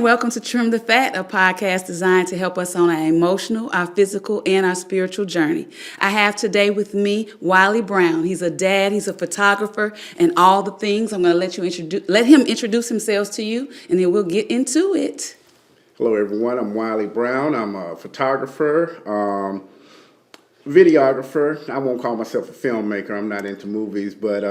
welcome to Trim the Fat, a podcast designed to help us on our emotional, our physical, and our spiritual journey. I have today with me Wiley Brown. He's a dad, he's a photographer, and all the things. I'm going to let him introduce himself to you, and then we'll get into it. Hello, everyone. I'm Wiley Brown. I'm a photographer, videographer. I won't call myself a filmmaker. I'm not into movies, but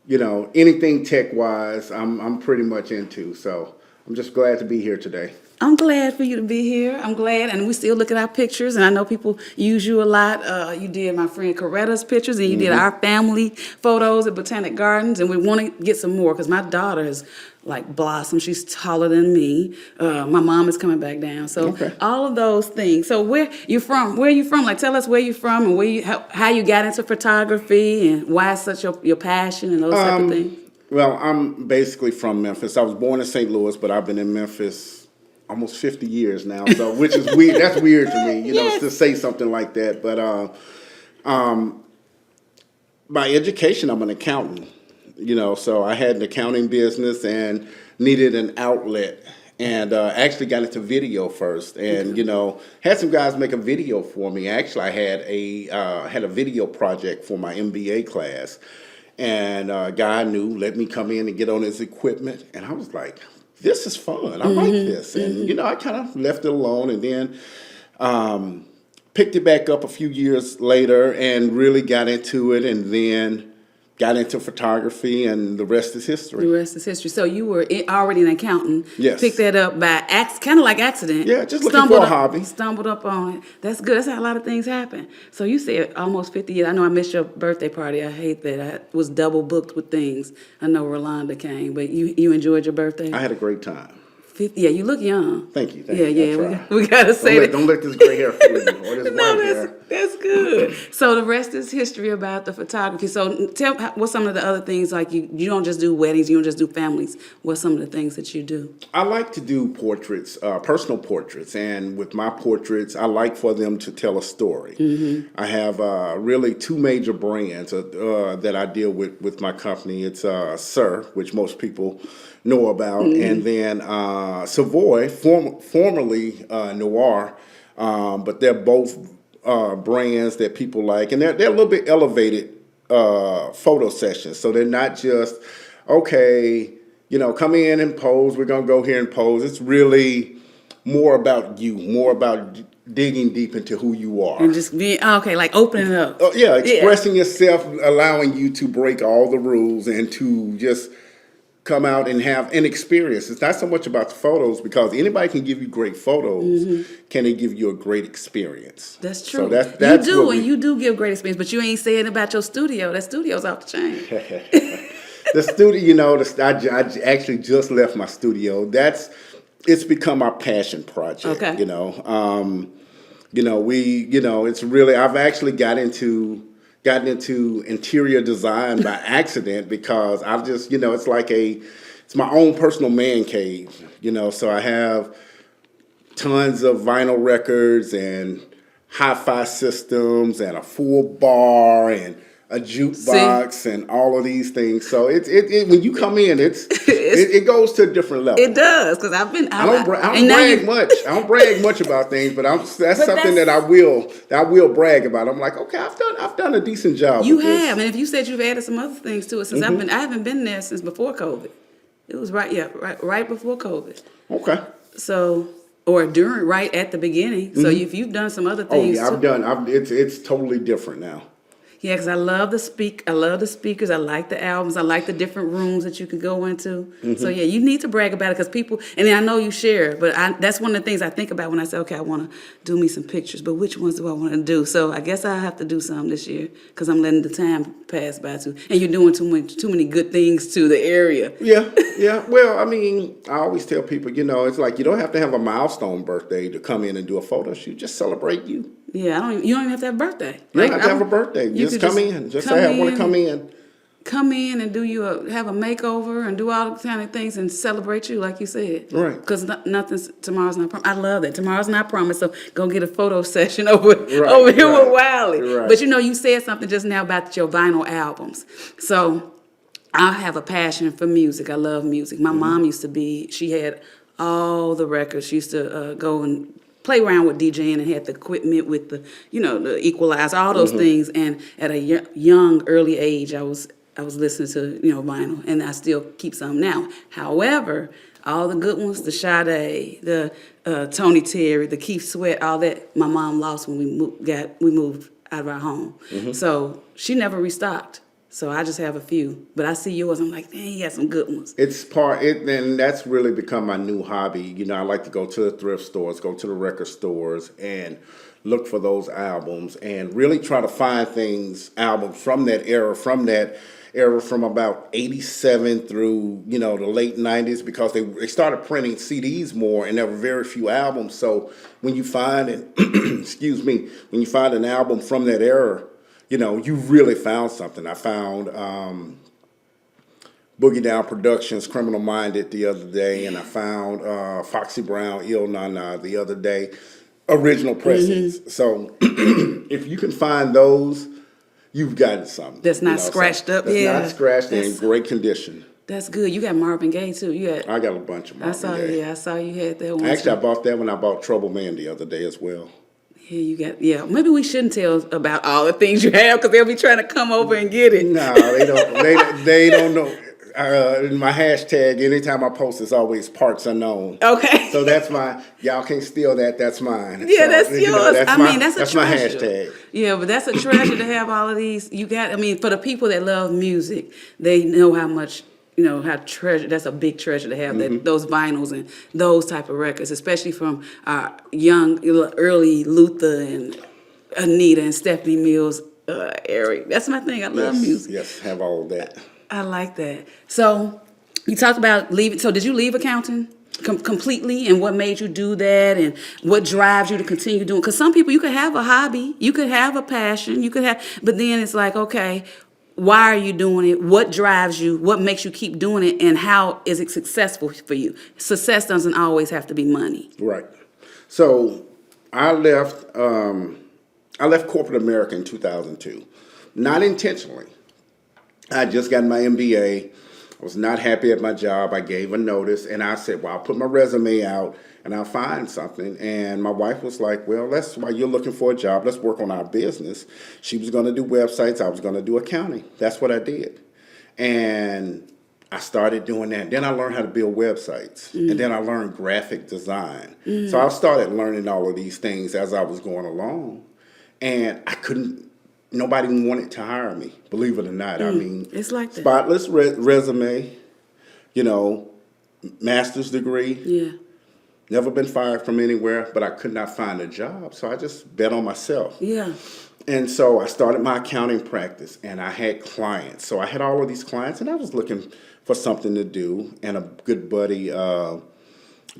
anything tech-wise, I'm pretty much into. So I'm just glad to be here today. I'm glad for you to be here. I'm glad, and we still look at our pictures, and I know people use you a lot. You did my friend Coretta's pictures, and you did our family photos at Botanic Gardens, and we want to get some more because my daughter has blossomed. She's taller than me. My mom is coming back down, so all of those things. So where you from? Where you from? Tell us where you from and how you got into photography and why it's such your passion and those type of things. Well, I'm basically from Memphis. I was born in St. Louis, but I've been in Memphis almost 50 years now, so which is weird. That's weird to me, to say something like that. But by education, I'm an accountant. So I had an accounting business and needed an outlet, and actually got into video first, and had some guys make a video for me. Actually, I had a video project for my MBA class. And a guy I knew let me come in and get on his equipment. And I was like, this is fun. I like this. And, I kind of left it alone and then picked it back up a few years later and really got into it and then got into photography, and the rest is history. The rest is history. So you were already an accountant. Yes. Picked that up by kind of like accident. Yeah, just looking for a hobby. Stumbled up on it. That's good. That's how a lot of things happen. So you said almost 50 years. I know I missed your birthday party. I hate that. I was double booked with things. I know Rolanda came, but you enjoyed your birthday? I had a great time. 50, yeah, you look young. Thank you. We gotta say that. Don't let this gray hair fool you, or this white hair. That's good. So the rest is history about the photography. So tell what's some of the other things, like you don't just do weddings, you don't just do families. What's some of the things that you do? I like to do portraits, personal portraits, and with my portraits, I like for them to tell a story. I have really two major brands that I deal with my company. It's Sir, which most people know about, and then Savoy, formerly Noir, but they're both brands that people like, and they're a little bit elevated photo sessions. So they're not just, come in and pose, we're gonna go here and pose. It's really more about you, more about digging deep into who you are. And just being, opening up. Expressing yourself, allowing you to break all the rules and to just come out and have an experience. It's not so much about the photos, because anybody can give you great photos. Can they give you a great experiation? That's true. So that's you do give great experience, but you ain't saying about your studio. That studio's off the chain. The studio, I actually just left my studio. It's become our passion project. Okay. It's really, I've actually gotten into interior design by accident, because I've just, it's my own personal man cave, so I have tons of vinyl records and hi-fi systems and a full bar and a jukebox and all of these things. So it when you come in, it goes to a different level. It does, because I don't brag much. I don't brag much about things, but that's something that I will brag about. I'm like, okay, I've done a decent job. You with have, this. and if you said you've added some other things to it since I haven't been there since before COVID. It was right before COVID. Okay. So. Or right at the beginning. So if you've done some other things. Oh yeah, I've done. It's totally different now. Yeah, because I love the speakers. I like the albums. I like the different rooms that you can go into. So yeah, you need to brag about it, because people. And I know you share, but that's one of the things I think about when I say, okay, I want to do me some pictures, but which ones do I want to do? So I guess I have to do some this year, because I'm letting the time pass by too. And you're doing too many good things to the area. Yeah. Well, I always tell people, it's like you don't have to have a milestone birthday to come in and do a photo shoot. Just celebrate you. Yeah, you don't even have to have a birthday. You don't have to have a birthday. Just come in. Just say, I want to come in. Come in and have a makeover and do all the kind of things and celebrate you, like you said. Right. Because tomorrow's not promised. I love that. Tomorrow's not promised, so go get a photo session over here with Wiley. Right. But you said something just now about your vinyl albums. So I have a passion for music. I love music. My mom she had all the records. She used to go and play around with DJing and had the equipment with the, the equalizer, all those things. And at a young, early age, I was listening to, vinyl, and I still keep some now. However, all the good ones, the Sade, the Tony Terry, the Keith Sweat, all that, my mom lost when we moved out of our home. So she never restocked. So I just have a few, but I see yours. I'm like, dang, you got some good ones. And that's really become my new hobby. I like to go to the thrift stores, go to the record stores, and look for those albums, and really try to find albums from that era, from about 87 through, the late 90s, because they started printing CDs more, and there were very few albums. So when you find when you find an album from that era, you really found something. I found Boogie Down Productions, Criminal Minded the other day, and I found Foxy Brown, Il Na Na the other day, original pressings. So if you can find those, you've gotten something. That's not scratched up. That's not scratched and in great condition. That's good. You got Marvin Gaye too. I got a bunch of Marvin Gaye. I saw you had that one. Actually, I bought that when I bought Trouble Man the other day as well. Maybe we shouldn't tell about all the things you have, because they'll be trying to come over and get it. No, they don't. They don't know. My hashtag, anytime I post, is always parts unknown. Okay. So that's y'all can't steal that. That's mine. Yeah, so, that's yours. That's my hashtag. Yeah, but that's a treasure to have all of these. For the people that love music, they know how much, how treasure. That's a big treasure to have those vinyls and those type of records, especially from young, early Luther and Anita and Stephanie Mills era. That's my thing. I love music. Yes, have all of that. I like that. So you talked about leaving. So did you leave accounting completely, and what made you do that, and what drives you to continue doing? Because some people, you could have a hobby, you could have a passion, but then it's like, okay, why are you doing it? What drives you? What makes you keep doing it? And how is it successful for you? Success doesn't always have to be money. Right. So I left corporate America in 2002, not intentionally. I had just gotten my MBA. I was not happy at my job. I gave a notice, and I said, well, I'll put my resume out and I'll find something. And my wife was like, well, that's why you're looking for a job. Let's work on our business. She was going to do websites. I was going to do accounting. That's what I did. And I started doing that. Then I learned how to build websites. And then I learned graphic design. So I started learning all of these things as I was going along. And nobody wanted to hire me, believe it or not. I mean, it's like that. Spotless resume, master's degree. Yeah. Never been fired from anywhere, but I could not find a job. So I just bet on myself. Yeah. And so I started my accounting practice, and I had clients. So I had all of these clients, and I was looking for something to do. And a good buddy,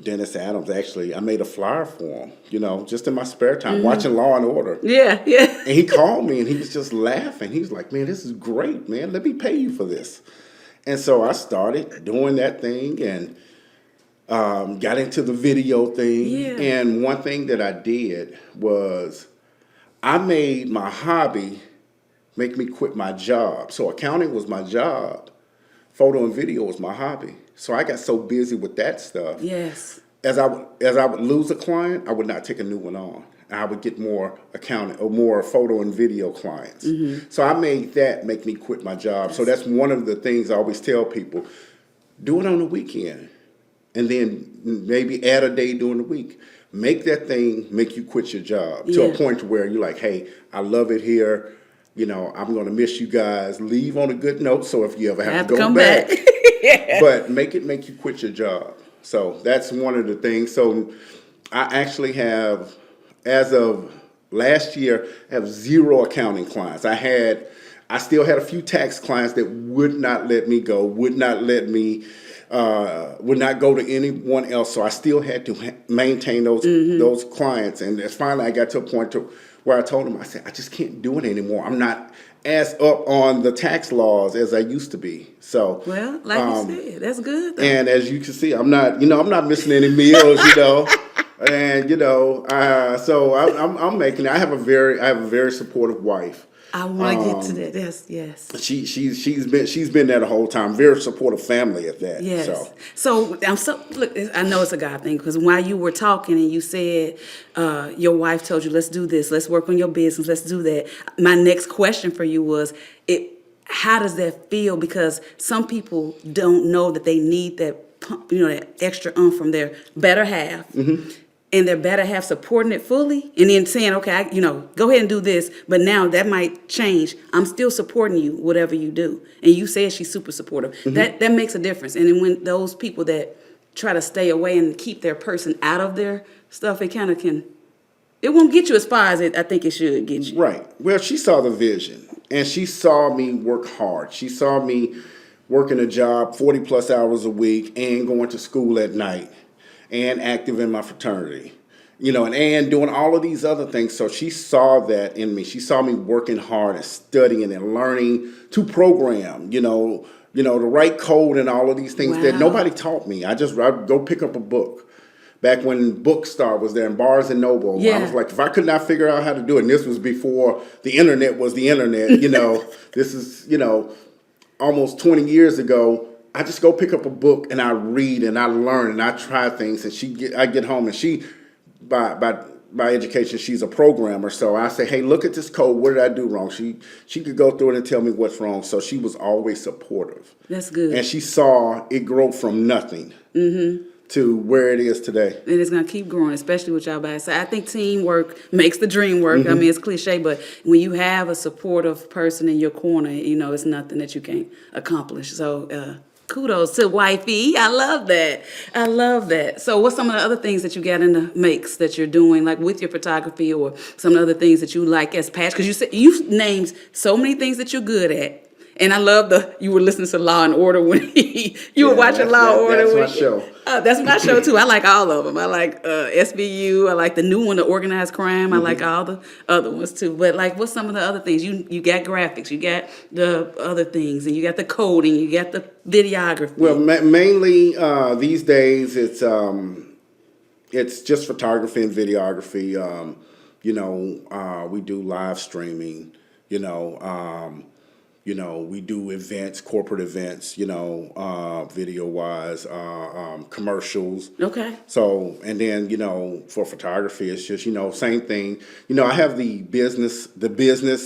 Dennis Adams, actually, I made a flyer for him, just in my spare time, watching Law and Order. Yeah, yeah. And he called me, and he was just laughing. He was like, man, this is great, man. Let me pay you for this. And so I started doing that thing, and got into the video thing. Yeah. And one thing that I did was I made my hobby make me quit my job. So accounting was my job. Photo and video was my hobby. So I got so busy with that stuff. Yes. As I would lose a client, I would not take a new one on. I would get more accounting or more photo and video clients. So I made that make me quit my job. So that's one of the things I always tell people: do it on the weekend, and then maybe add a day during the week. Make that thing make you quit your job to a point to where you're like, hey, I love it here. I'm going to miss you guys. Leave on a good note. So if you ever have to go come back. Yeah. But make you quit your job. So that's one of the things. So I actually have, as of last year, have 0 accounting clients. I still had a few tax clients that would not let me go, would not go to anyone else. So I still had to maintain those clients. And finally I got to a point where I told them, I said, I just can't do it anymore. I'm not as up on the tax laws as I used to be. So well, like you said, that's good though. And as you can see, I'm not missing any meals, And so I'm making it. I have a very supportive wife. I want to get to that. Yes. She's been there the whole time. Very supportive family at that. Yes. So look. I know it's a God thing because while you were talking and you said your wife told you, "Let's do this. Let's work on your business. Let's do that." My next question for you was, how does that feel? Because some people don't know that they need that pump, that extra from their better half. Mm-hmm. And their better half supporting it fully, and then saying, "Okay, go ahead and do this." But now that might change. I'm still supporting you, whatever you do. And you said she's super supportive. Mm-hmm. That makes a difference. And then when those people that try to stay away and keep their person out of their stuff, it kind of can. It won't get you as far as I think it should get you. Right. Well, she saw the vision, and she saw me work hard. She saw me working a job 40 plus hours a week and going to school at night, and active in my fraternity, and doing all of these other things. So she saw that in me. She saw me working hard and studying and learning to program, the right code and all of these things that nobody taught me. I'd go pick up a book. Back when Bookstar was there in Barnes and Noble, I was like, if I could not figure out how to do it, and this was before the internet was the internet, this is, almost 20 years ago. I just go pick up a book and I read and I learn and I try things. And I get home and she, by education, she's a programmer. So I say, hey, look at this code. What did I do wrong? She could go through it and tell me what's wrong. So she was always supportive. That's good. And she saw it grow from nothing to where it is today. And it's going to keep growing, especially with y'all by side. I think teamwork makes the dream work. Mm-hmm. I mean, it's cliche, but when you have a supportive person in your corner, it's nothing that you can't accomplish. So, kudos to wifey. I love that. So what's some of the other things that you got in the mix that you're doing, like with your photography, or some of the other things that you like as passion? Because you've named so many things that you're good at. And I love you were listening to Law and Order when you were watching Law and Order. That's my show. That's my show too. I like all of them. I like SVU. I like the new one, the Organized Crime. I like all the other ones too. But like, what's some of the other things? You got graphics, you got the other things, and you got the coding, you got the videography. Well, mainly these days it's just photography and videography. We do live streaming. We do events, corporate events, video-wise, commercials. Okay. So, and then, for photography, it's just, same thing. I have the business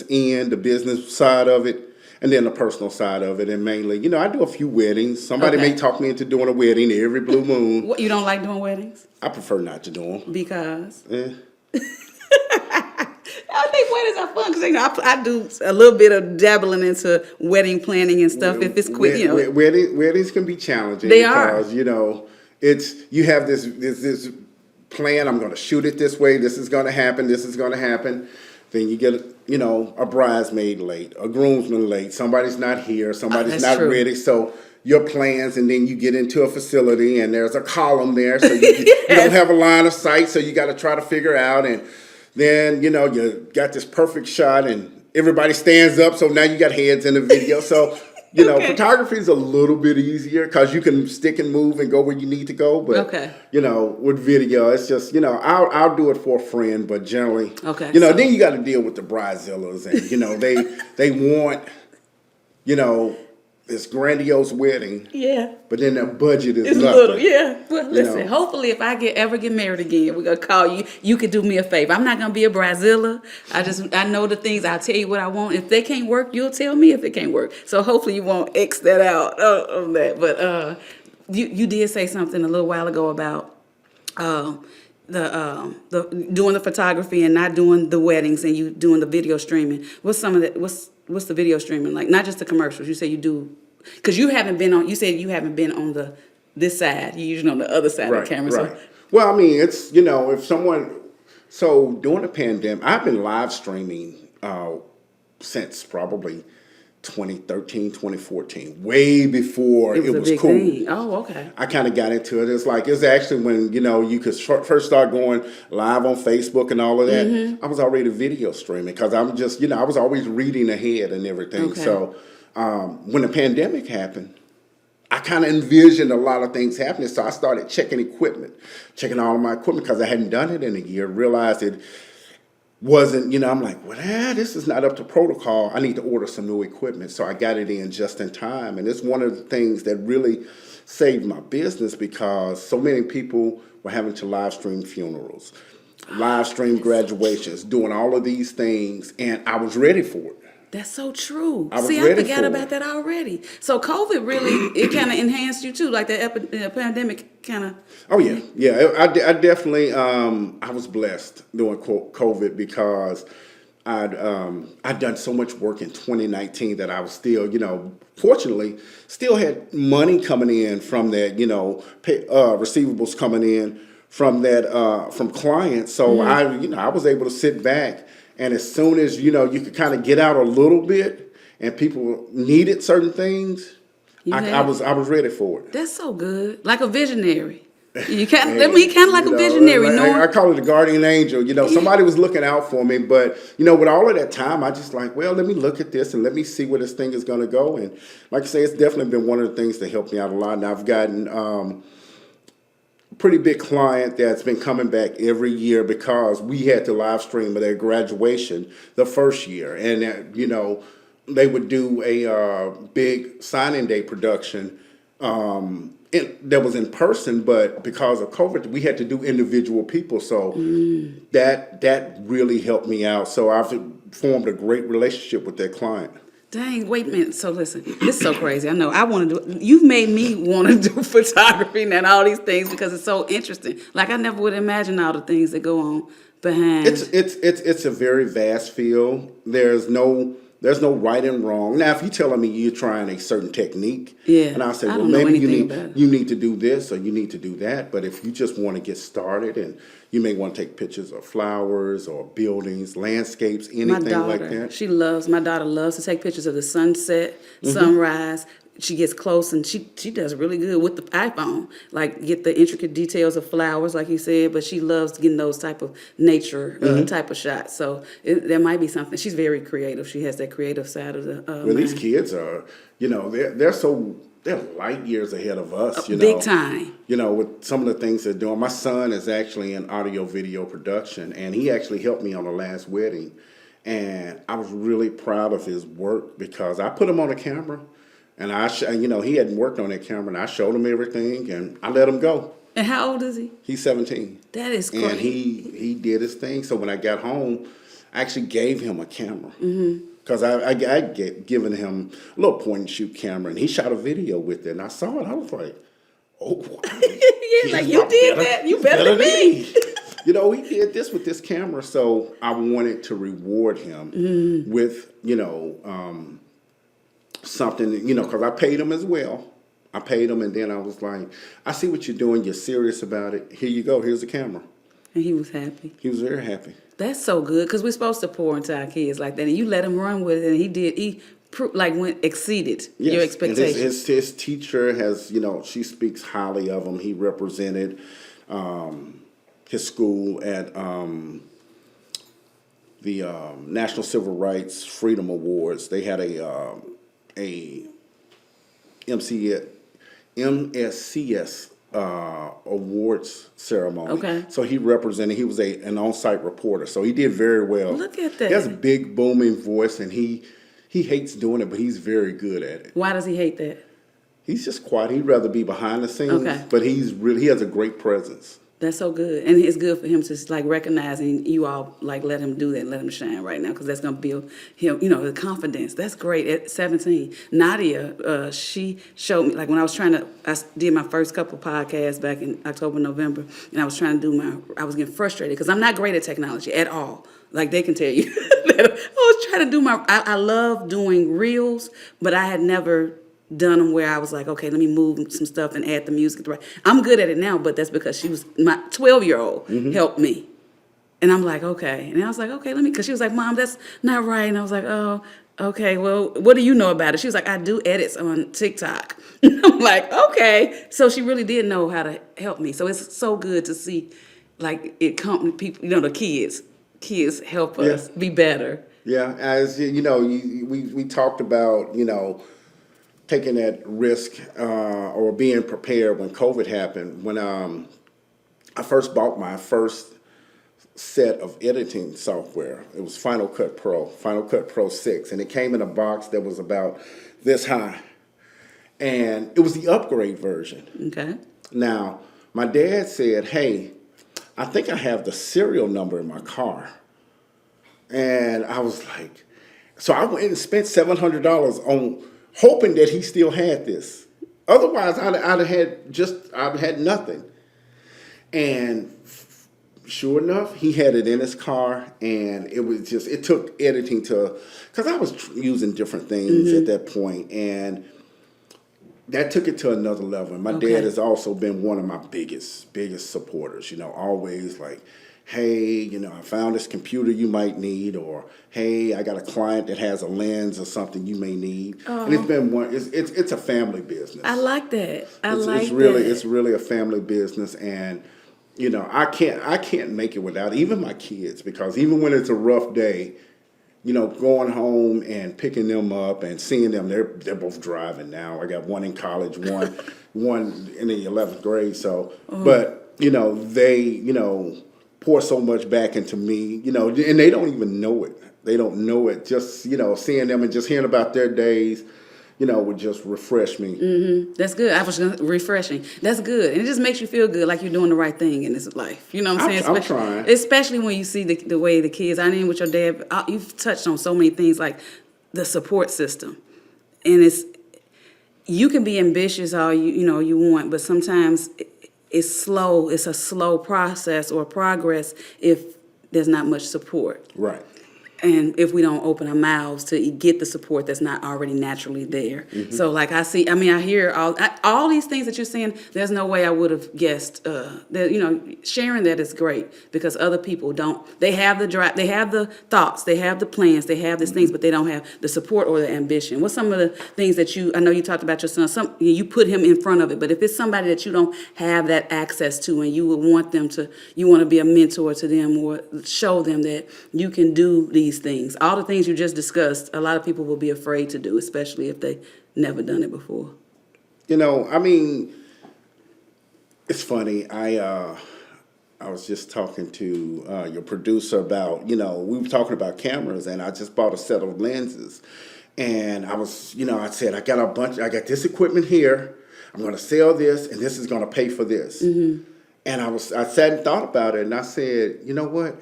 end, the business side of it, and then the personal side of it. And mainly, I do a few weddings. Somebody may talk me into doing a wedding every blue moon. What, you don't like doing weddings? I prefer not to do them. Because? I think weddings are fun because I do a little bit of dabbling into wedding planning and stuff. If it's quick, weddings can be challenging. They because, are. It's you have this plan. I'm going to shoot it this way. This is going to happen. This is going to happen. Then you get a bridesmaid late, a groomsman late. Somebody's not here. Somebody's not ready. So your plans, and then you get into a facility and there's a column there, so you don't have a line of sight. So you got to try to figure out and. Then, you got this perfect shot and everybody stands up. So now you got heads in the video. So, photography is a little bit easier because you can stick and move and go where you need to go. But, with video, it's just, I'll do it for a friend. But generally, then you got to deal with the bridezillas and, they want, this grandiose wedding. Yeah. But then their budget is it's nothing. Little, yeah. But listen, hopefully if I ever get married again, we're gonna call you. You could do me a favor. I'm not gonna be a bridezilla. I know the things. I'll tell you what I want. If they can't work, you'll tell me if it can't work. So hopefully you won't X that out of that. But you did say something a little while ago about the doing the photography and not doing the weddings, and you doing the video streaming. What's some of that? What's the video streaming like? Not just the commercials. You say you do, because you haven't been on. You said you haven't been on this side. You're usually on the other side of the camera. Right. So. Well, I mean, it's if someone. So during the pandemic, I've been live streaming since probably 2013, 2014, way before it was cool. Thing. Oh, okay. I kind of got into it. It's actually when, you could first start going live on Facebook and all of that. Mm-hmm. I was already video streaming because I'm just, I was always reading ahead and everything. Okay. So when the pandemic happened, I kind of envisioned a lot of things happening. So I started checking all of my equipment because I hadn't done it in a year, realized wasn't, I'm like, well, this is not up to protocol. I need to order some new equipment. So I got it in just in time. And it's one of the things that really saved my business because so many people were having to live stream funerals, live stream graduations, doing all of these things. And I was ready for it. That's so true. I was See, I ready forgot for about it. that already. So COVID really, it kind of enhanced you too, like the pandemic kind of. Oh yeah, yeah. I definitely I was blessed during COVID because I'd done so much work in 2019 that I was still, fortunately, still had money coming in from that, receivables coming in from that from clients. So I was able to sit back, and as soon as you could kind of get out a little bit, and people needed certain things, I was ready for it. That's so good, like a visionary. You kind of let me kind of like a visionary, I no? call it a guardian angel. Somebody was looking out for me, but with all of that time, I just like, well, let me look at this and let me see where this thing is going to go. And like I say, it's definitely been one of the things that helped me out a lot. And I've gotten a pretty big client that's been coming back every year because we had to live stream their graduation the first year, and they would do a big signing day production. That was in person, but because of COVID, we had to do individual people. So that really helped me out. So I've formed a great relationship with that client. Dang, wait a minute. So listen, this is so crazy. I know. I want to do. You've made me want to do photography and all these things because it's so interesting. Like I never would imagine all the things that go on behind. It's a very vast field. There's no right and wrong. Now, if you're telling me you're trying a certain technique, and I'll say, well, maybe you need to do this or you need to do that. But if you just want to get started, and you may want to take pictures of flowers or buildings, landscapes, anything like that. My daughter loves to take pictures of the sunset, sunrise. She gets close and she does really good with the iPhone, like get the intricate details of flowers, like you said, but she loves getting those type of nature type of shots. So there might be something. She's very creative. She has that creative side of the Well, these kids are, they're light years ahead of us, big time. With some of the things they're doing. My son is actually in audio video production, and he actually helped me on the last wedding. And I was really proud of his work because I put him on a camera. And he hadn't worked on that camera, and I showed him everything, and I let him go. And how old is he? He's 17. That is crazy. And he did his thing. So when I got home, I actually gave him a camera. Because I given him a little point and shoot camera, and he shot a video with it. And I saw it. I was like, oh, wow. Yeah, like you did that. You better than me. He did this with this camera. So I wanted to reward him with, something, because I paid him as well. I paid him, and then I was like, I see what you're doing. You're serious about it. Here you go. Here's the camera. And he was happy. He was very happy. That's so good because we're supposed to pour into our kids like that. And you let him run with it, and he did. He exceeded your expectations. And his teacher has, she speaks highly of him. He represented his school at the National Civil Rights Freedom Awards. They had a MSCS awards ceremony. Okay. So he represented. He was an on-site reporter. So he did very well. Look at that. He has a big booming voice, and he hates doing it, but he's very good at it. Why does he hate that? He's just quiet. He'd rather be behind the scenes. Okay. But he has a great presence. That's so good, and it's good for him to like recognize and you all like let him do that, and let him shine right now because that's gonna build him, the confidence. That's great. At 17, Nadia, she showed me like when I did my first couple podcasts back in October, November, and I was trying to I was getting frustrated because I'm not great at technology at all. Like they can tell you, I was trying to do I love doing reels, but I had never done them where I was like, okay, let me move some stuff and add the music. I'm good at it now, but that's because she was my 12-year-old helped me. And I'm like, okay. And I was like, okay, because she was like, Mom, that's not right. And I was like, oh, okay, well, what do you know about it? She was like, I do edits on TikTok. I'm like, okay. So she really did know how to help me. So it's so good to see like people, the kids help us be better. Yeah, as we talked about, taking that risk or being prepared when COVID happened. When I first bought my first set of editing software. It was Final Cut Pro 6, and it came in a box that was about this high. And it was the upgrade version. Okay. Now, my dad said, hey, I think I have the serial number in my car. And I was like, so I went and spent $700 on hoping that he still had this. Otherwise, I'd have had nothing. And sure enough, he had it in his car, and it took editing because I was using different things at that point, and that took it to another level. And my dad has also been one of my biggest supporters, always like, hey, I found this computer you might need, or hey, I got a client that has a lens or something you may need. And it's been it's a family business. I like that. It's really a family business, and I can't make it without even my kids, because even when it's a rough day, going home and picking them up and seeing them, they're both driving now. I got one in college, one in the 11th grade. So, but they pour so much back into me, and they don't even know it. They don't know it. Just seeing them and just hearing about their days, would just refresh me. Mm-hmm. That's good. I was refreshing. That's good. And it just makes you feel good, like you're doing the right thing in this life. You know what I'm saying? I'm trying. Especially when you see the way the kids, I mean, with your dad, you've touched on so many things, like the support system. And you can be ambitious all you want, but sometimes it's slow. It's a slow process or progress if there's not much support. Right. And if we don't open our mouths to get the support that's not already naturally there. Mm-hmm. So like I hear all these things that you're saying, there's no way I would have guessed. Sharing that is great, because other people don't. They have the drive, they have the thoughts, they have the plans, they have these things, but they don't have the support or the ambition. What's some of the things that I know you talked about your son, you put him in front of it, but if it's somebody that you don't have that access to, and you would want you want to be a mentor to them, or show them that you can do these things, all the things you just discussed, a lot of people will be afraid to do, especially if they never done it before. It's funny. I was just talking to your producer about, we were talking about cameras, and I just bought a set of lenses, and I was, I said, I got this equipment here, I'm going to sell this, and this is going to pay for this. Mm-hmm. And I sat and thought about it, and I said, you know what?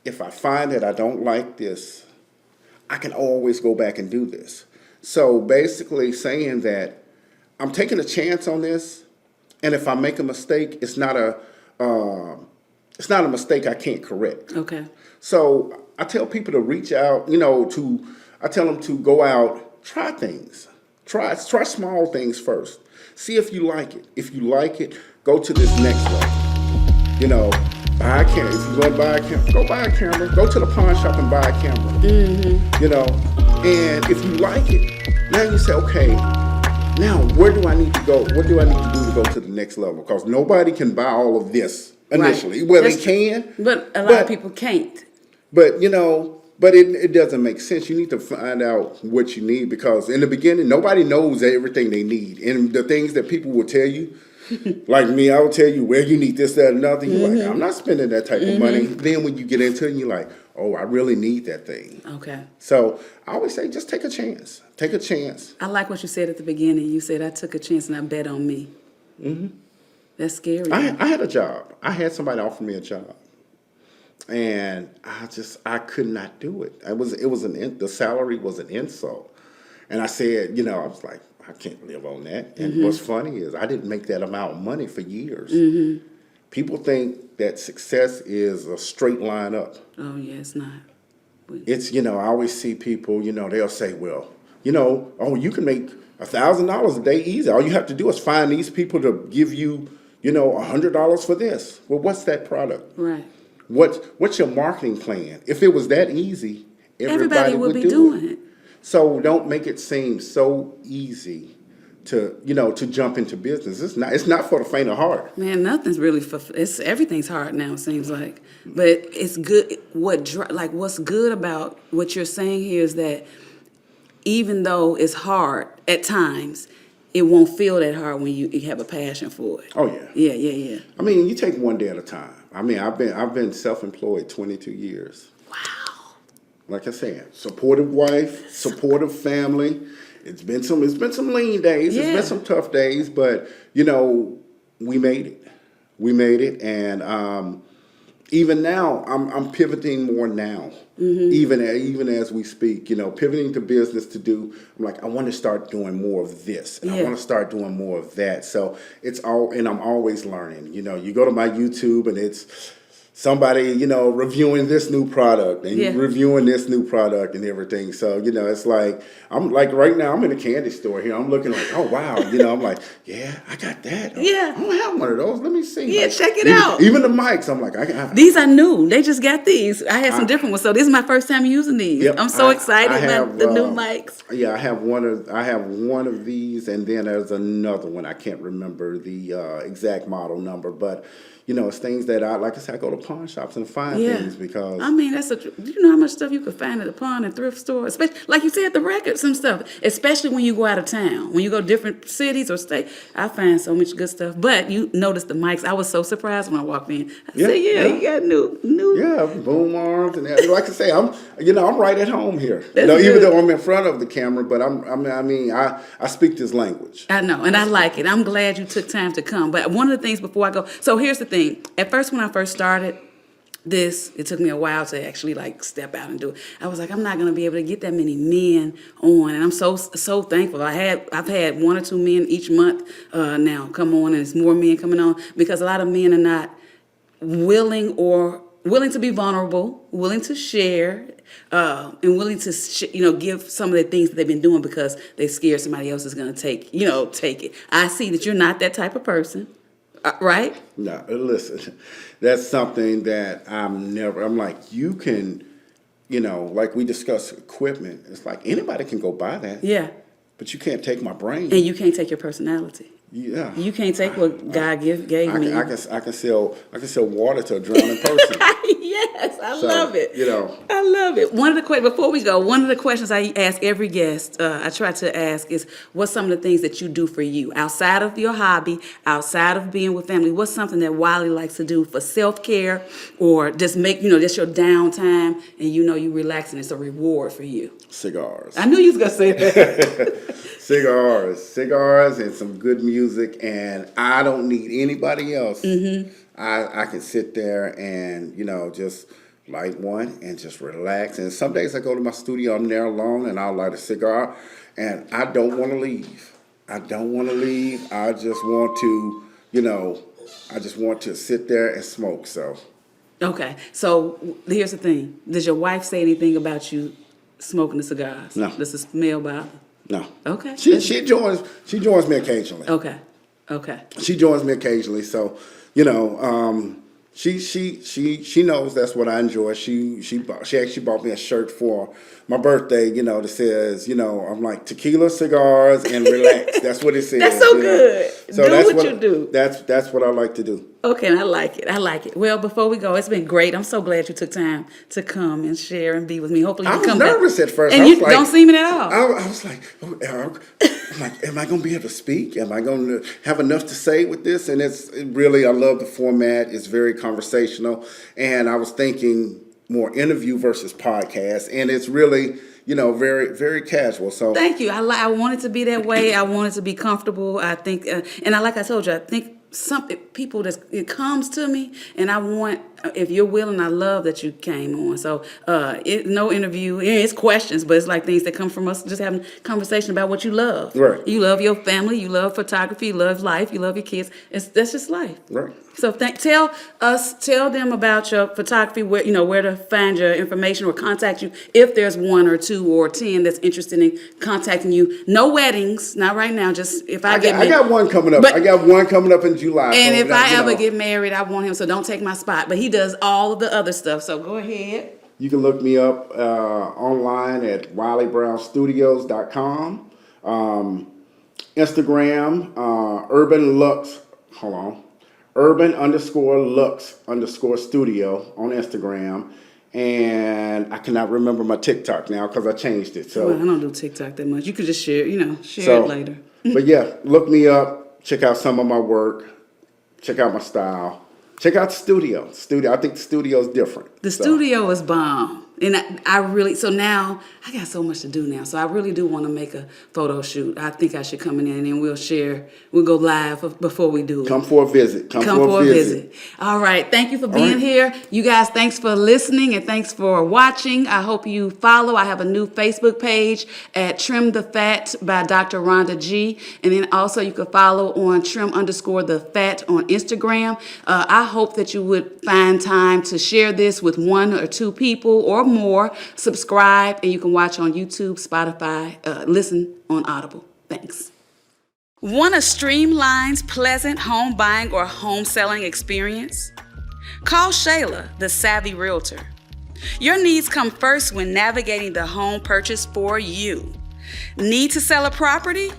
If I find that I don't like this, I can always go back and do this. So basically saying that I'm taking a chance on this, and if I make a mistake, it's not a mistake I can't correct. Okay. So I tell people to reach out, I tell them to go out, try things. Try small things first. See if you like it. If you like it, go to this next level. Buy a camera. If you want to buy a camera, go buy a camera. Go to the pawn shop and buy a camera. Mm-hmm. And if you like it, now you say, okay, now where do I need to go? What do I need to do to go to the next level? Because nobody can buy all of this initially. Right. Well, they can. But a lot of people can't. But, it doesn't make sense. You need to find out what you need, because in the beginning, nobody knows everything they need. And the things that people will tell you, like me, I will tell you, well, you need this, that, and another. You're like, I'm not spending that type of money. Then when you get into it, you're like, oh, I really need that thing. Okay. So I always say, just take a chance. Take a chance. I like what you said at the beginning. You said, I took a chance and I bet on me. Mm-hmm. That's scary. I had a job. I had somebody offer me a job. And I could not do it. The salary was an insult. And I said, I was like, I can't live on that. And what's funny is I didn't make that amount of money for years. Mm-hmm. People think that success is a straight line up. Oh, yeah, it's not. It's, I always see people, they'll say, well, you can make $1,000 a day easy. All you have to do is find these people to give you, $100 for this. Well, what's that product? Right. What's your marketing plan? If it was that easy, everybody would be doing it. So don't make it seem so easy to jump into business. It's not for the faint of heart. Man, nothing's really everything's hard now, it seems like. But it's good. What's good about what you're saying here is that even though it's hard at times, it won't feel that hard when you have a passion for it. Oh, yeah. Yeah. I mean, you take one day at a time. I mean, I've been self-employed 22 years. Wow. Like I said, supportive wife, supportive family. It's been some lean days. It's Yeah. been some tough days, but you know, we made it. We made it, and even now, I'm pivoting more now. Even as we speak, you know, pivoting to business to do. I'm like, I want to start doing more of this, and I want to start doing more of that. So it's all, and I'm always learning. You know, you go to my YouTube, and it's somebody, you know, reviewing this new product and reviewing this new product and everything. So, you know, it's like, I'm like, right now, I'm in a candy store here. I'm looking like, oh, wow. You know, I'm like, yeah, I got that. Yeah. I don't have one of those. Let me see. Yeah, like, check it out. Even the mics, I'm like, I got. These are new. They just got these. I had some different ones, so this is my first time using these. Yep, I'm so excited about the new mics. Yeah, I have one of these, and then there's another one. I can't remember the exact model number, but you know, it's things that like I said, I go to pawn shops and find things because I mean, do you know how much stuff you could find at a pawn and thrift store? Especially, like you said, the records and stuff. Especially when you go out of town, when you go to different cities or states, I find so much good stuff. But you notice the mics. I was so surprised when I walked in. I said, you got new. Yeah, boom arms and that. Like I say, I'm right at home here. That's Even good. though I'm in front of the camera, but I speak this language. I know, and I like it. I'm glad you took time to come. But one of the things before I go, so here's the thing. At first, when I first started this, it took me a while to actually like step out and do it. I was like, I'm not gonna be able to get that many men on, and I'm so thankful. I've had 1 or 2 men each month now come on, and it's more men coming on because a lot of men are not willing to be vulnerable, willing to share, and willing to give some of the things that they've been doing because they're scared somebody else is gonna take it. I see that you're not that type of person. Right? No, listen, that's something that I'm like, you can, you know, like we discussed equipment. It's like anybody can go buy that. Yeah. But you can't take my brain. And you can't take your personality. Yeah. You can't take what God gave me. I can sell water to a drowning person. Yes, I love it. You know. I love it. Before we go, one of the questions I ask every guest, I try to ask is, what's some of the things that you do for you? Outside of your hobby, outside of being with family, what's something that Wiley likes to do for self-care or just make, just your downtime and you relax and it's a reward for you? Cigars. I knew you was going to say that. Cigars and some good music, and I don't need anybody else. Mm-hmm. I can sit there and, just light one and just relax. And some days I go to my studio, I'm there alone, and I'll light a cigar, and I don't want to leave. I just want to, sit there and smoke, so. Okay, so here's the thing. Does your wife say anything about you smoking the cigars? No. Does the smell bother? No. Okay. She joins me occasionally. Okay. She joins me occasionally, so she knows that's what I enjoy. She actually bought me a shirt for my birthday, that says, I'm like tequila, cigars, and relax. That's what it says. That's so good. So do what you do. That's what I like to do. Okay, and I like it. Well, before we go, it's been great. I'm so glad you took time to come and share and be with me. Hopefully you I come was nervous back. at first. And I you was like, don't seem it at all. I was like, am I going to be able to speak? Am I going to have enough to say with this? And I love the format. It's very conversational. And I was thinking more interview versus podcast. And it's really, very, very casual. So thank you. I want it to be that way. I want it to be comfortable. I think, like I told you, I think it comes to me, and I want, if you're willing, I love that you came on. So no interview, it's questions, but it's like things that come from us just having conversation about what you love. Right. You love your family, you love photography, you love life, you love your kids. That's just life. Right. So tell them about your photography, where to find your information or contact you if there's 1 or 2 or 10 that's interested in contacting you. No weddings, not right now. Just if I got one coming up. I got one coming up in July. And if I ever get married, I want him. So don't take my spot. But he does all of the other stuff. So go ahead. You can look me up online at WileyBrownStudios.com. Instagram, Urban_Lux_Studio on Instagram. And I cannot remember my TikTok now because I changed it. So I don't do TikTok that much. You could just share it later. But yeah, look me up. Check out some of my work. Check out my style. Check out the studio. I think the studio is different. The studio is bomb. And I really, so now I got so much to do now. So I really do want to make a photo shoot. I think I should come in and then we'll go live before we do it. Come for a visit. Come for a visit. All right. Thank you for being here. You guys, thanks for listening and thanks for watching. I hope you follow. I have a new Facebook page at Trim the Fat by Dr. Rhonda G. And then also you can follow on trim_the_fat on Instagram. I hope that you would find time to share this with 1 or 2 people or more. Subscribe, and you can watch on YouTube, Spotify, listen on Audible. Thanks. Want a streamlined, pleasant home buying or home selling experience? Call Shayla, the Savvy Realtor. Your needs come first when navigating the home purchase for you. Need to sell a property?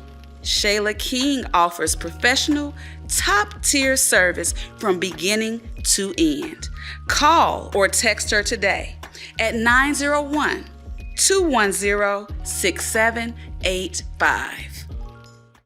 Shayla King offers professional, top-tier service from beginning to end. Call or text her today at 901-210-6785.